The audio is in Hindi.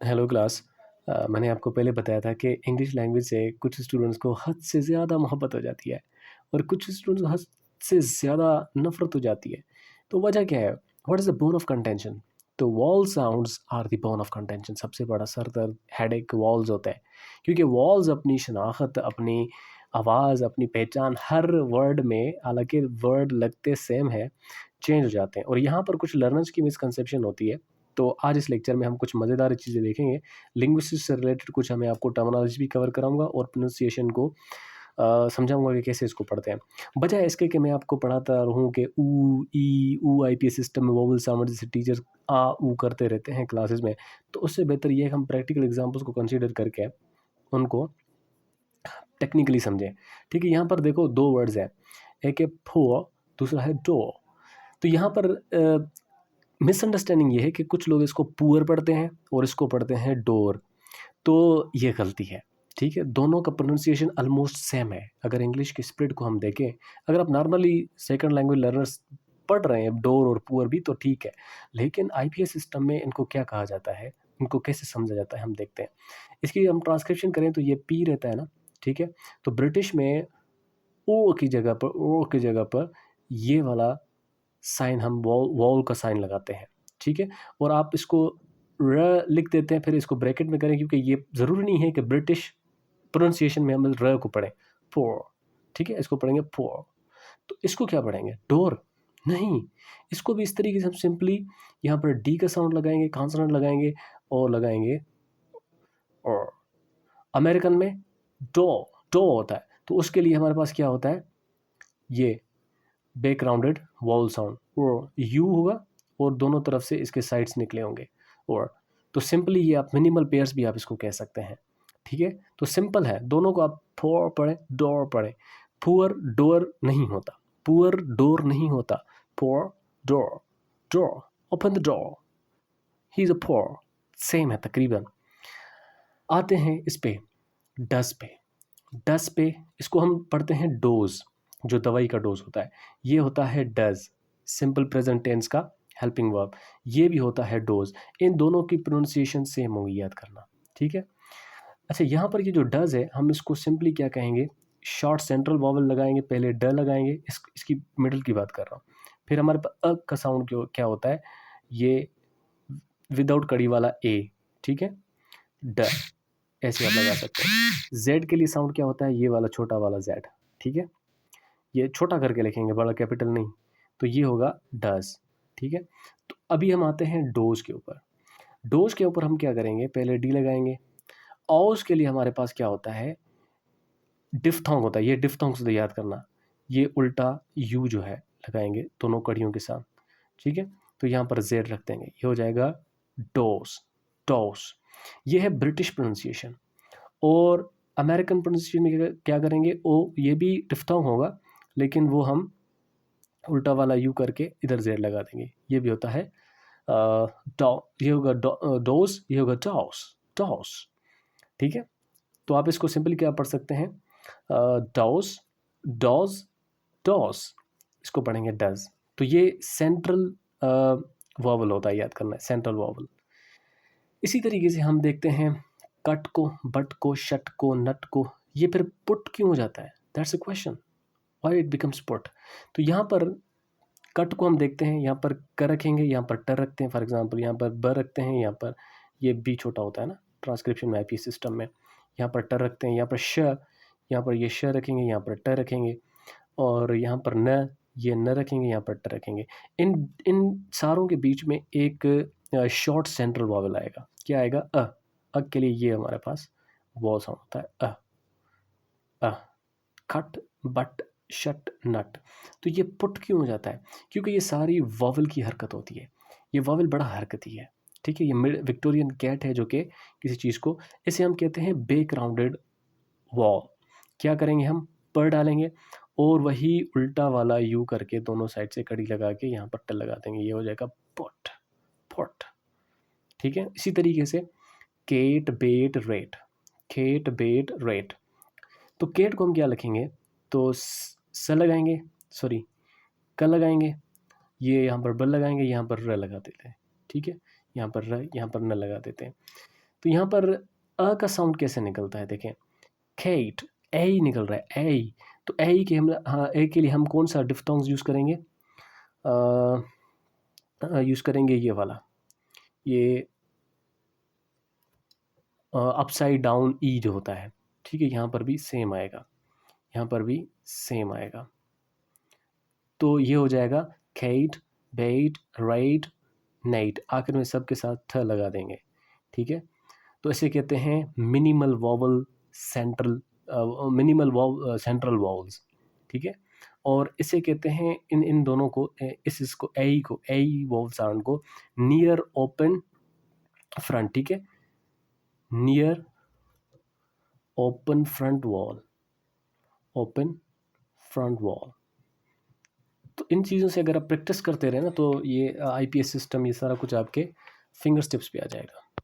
Hello class. मैंने आपको पहले बताया था कि इंग्लिश लैंग्वेज से कुछ स्टूडेंट्स को हद से ज़्यादा मोहब्बत हो जाती है और कुछ स्टूडेंट्स को हद से ज़्यादा नफ़रत हो जाती है। तो वजह क्या है? What is the bone of contention? तो wall sounds are the bone of contention. सबसे बड़ा सर दर्द हेडेक वॉल्स होता है, क्योंकि वॉल्स अपनी शनाख्त, अपनी आवाज़, अपनी पहचान हर वर्ड में, हालांकि वर्ड लगते सेम है, चेंज हो जाते हैं। और यहाँ पर कुछ लर्नर्स की मिसकंसेप्शन होती है। तो आज इस लेक्चर में हम कुछ मज़ेदार चीज़ें देखेंगे। लिंग्विस्टिक्स से रिलेटेड कुछ मैं आपको टर्मिनोलॉजी भी कवर कराऊंगा और प्रोनाउंसिएशन को समझाऊंगा कि कैसे इसको पढ़ते हैं। बजाय इसके कि मैं आपको पढ़ाता रहूँ कि ऊ ई ऊ आईपीएस सिस्टम में वोवल साउंड जैसे टीचर आ ऊ करते रहते हैं क्लासेस में, तो उससे बेहतर ये है कि हम प्रैक्टिकल एग्जाम्पल्स को कंसिडर करके उनको टेक्निकली समझें। ठीक है, यहाँ पर देखो दो वर्ड्स हैं, एक है फो, दूसरा है डो। तो यहाँ पर मिसअंडरस्टैंडिंग ये है कि कुछ लोग इसको पुअर पढ़ते हैं और इसको पढ़ते हैं डोर। तो ये गलती है। ठीक है, दोनों का प्रोनाउंसिएशन ऑलमोस्ट सेम है। अगर इंग्लिश की स्प्रिट को हम देखें, अगर आप नॉर्मली सेकंड लैंग्वेज लर्नर्स पढ़ रहे हैं डोर और पुअर भी, तो ठीक है। लेकिन आईपीएस सिस्टम में इनको क्या कहा जाता है, इनको कैसे समझा जाता है, हम देखते हैं। इसकी हम ट्रांसक्रिप्शन करें तो ये पी रहता है ना। ठीक है, तो ब्रिटिश में ओ की जगह पर ये वाला साइन, हम वॉल वॉल का साइन लगाते हैं। ठीक है, और आप इसको र लिख देते हैं, फिर इसको ब्रैकेट में करें, क्योंकि ये ज़रूरी नहीं है कि ब्रिटिश प्रोनाउंसिएशन में हम र को पढ़ें, फोर। ठीक है, इसको पढ़ेंगे फोर। तो इसको क्या पढ़ेंगे, डोर? नहीं, इसको भी इस तरीके से हम सिंपली यहाँ पर डी का साउंड लगाएंगे, कॉन्सोनेंट लगाएंगे और लगाएंगे और। अमेरिकन में डो डो होता है, तो उसके लिए हमारे पास क्या होता है, ये बैकग्राउंडेड वॉल साउंड, और यू होगा और दोनों तरफ से इसके साइड्स निकले होंगे और। तो सिंपली ये आप मिनिमल पेयर्स भी आप इसको कह सकते हैं। ठीक है, तो सिंपल है, दोनों को आप फोर पढ़ें, डोर पढ़ें। पुअर डोर नहीं होता, पुअर डोर नहीं होता, pour door, door, open the door, he is a poor. Same है तकरीबन। आते हैं इस पे, डस पे। डस पे इसको हम पढ़ते हैं डोज, जो दवाई का डोज होता है, ये होता है डज, सिंपल प्रेजेंट टेंस का हेल्पिंग वर्ब। ये भी होता है डोज। इन दोनों की प्रोनाउंसिएशन सेम होगी, याद करना। ठीक है, अच्छा यहाँ पर ये जो डज है, हम इसको सिंपली क्या कहेंगे, शॉर्ट सेंट्रल वॉवल लगाएंगे, पहले ड लगाएंगे, इसकी मिडिल की बात कर रहा हूँ। फिर हमारे पास अ का साउंड क्या होता है, ये विदाउट कड़ी वाला ए। ठीक है, ड, ऐसे आप लगा सकते हैं। जेड के लिए साउंड क्या होता है, ये वाला छोटा वाला जेड। ठीक है, ये छोटा करके लिखेंगे, बड़ा कैपिटल नहीं। तो ये होगा डज। ठीक है, तो अभी हम आते हैं डोज के ऊपर। डोज के ऊपर हम क्या करेंगे, पहले डी लगाएंगे। ऑज के लिए हमारे पास क्या होता है, डिफ्थोंग होता है। ये डिफ्थोंग से याद करना, ये उल्टा यू जो है लगाएंगे दोनों कड़ियों के साथ। ठीक है, तो यहाँ पर जेड रख देंगे, ये हो जाएगा डोस, डोस। ये है ब्रिटिश प्रोनाउंसिएशन। और अमेरिकन प्रोनाउंसिएशन में क्या करेंगे, ओ ये भी डिफ्थोंग होगा, लेकिन वो हम उल्टा वाला यू करके इधर जेड लगा देंगे। ये भी होता है डॉ, ये होगा डोस, ये होगा डॉस, डॉस। ठीक है, तो आप इसको सिंपली क्या पढ़ सकते हैं, डॉस, डॉज, डॉस। इसको पढ़ेंगे डज। तो ये सेंट्रल वॉवल होता है, याद करना है, सेंट्रल वॉवल। इसी तरीके से हम देखते हैं कट को, बट को, शट को, नट को। ये फिर पुट क्यों हो जाता है, that's a question, why it becomes put. तो यहाँ पर कट को हम देखते हैं, यहाँ पर क रखेंगे, यहाँ पर ट रखते हैं, फॉर एग्जांपल यहाँ पर ब रखते हैं, यहाँ पर ये बी छोटा होता है ना ट्रांसक्रिप्शन में, आईपी सिस्टम में। यहाँ पर ट रखते हैं, यहाँ पर श, यहाँ पर ये श रखेंगे, यहाँ पर ट रखेंगे, और यहाँ पर न, ये न रखेंगे, यहाँ पर ट रखेंगे। इन इन सारों के बीच में एक शॉर्ट सेंट्रल वॉवल आएगा, क्या आएगा, अ के लिए ये हमारे पास वॉल साउंड होता है, अ। खट, बट, शट, नट। तो ये पुट क्यों हो जाता है, क्योंकि ये सारी वॉवल की हरकत होती है। ये वॉवल बड़ा हरकती है। ठीक है, ये विक्टोरियन कैट है जो कि किसी चीज़ को, इसे हम कहते हैं बैकग्राउंडेड वॉल। क्या करेंगे, हम पर डालेंगे और वही उल्टा वाला यू करके दोनों साइड से कड़ी लगा के यहाँ पर ट लगा देंगे, ये हो जाएगा पुट, पुट। ठीक है, इसी तरीके से केट, बेट, रेट, केट, बेट, रेट। तो केट को हम क्या लिखेंगे, तो स लगाएंगे, सॉरी क लगाएंगे, ये यहाँ पर ब लगाएंगे, यहाँ पर र लगा देते हैं। ठीक है, यहाँ पर र, यहाँ पर न लगा देते हैं। तो यहाँ पर अ का साउंड कैसे निकलता है देखें, खेट, ए ही निकल रहा है, ए। तो ए के हम, हाँ, ए के लिए हम कौन सा डिफ्थोंग्स यूज़ करेंगे? यूज़ करेंगे ये वाला, ये अपसाइड डाउन ई जो होता है, ठीक है, यहाँ पर भी सेम आएगा, यहाँ पर भी सेम आएगा। तो ये हो जाएगा खेट, बेट, राइट, नाइट, आखिर में सब के साथ थ लगा देंगे, ठीक है। तो इसे कहते हैं minimal vowel central, minimal central vowels, ठीक है। और इसे कहते हैं, इन इन दोनों को, इसको ए वॉवल साउंड को नियर ओपन फ्रंट, ठीक है, near open front wall, open front wall. तो इन चीज़ों से अगर आप प्रैक्टिस करते रहे ना, तो ये आईपीएस सिस्टम, ये सारा कुछ आपके फिंगर टिप्स पे आ जाएगा।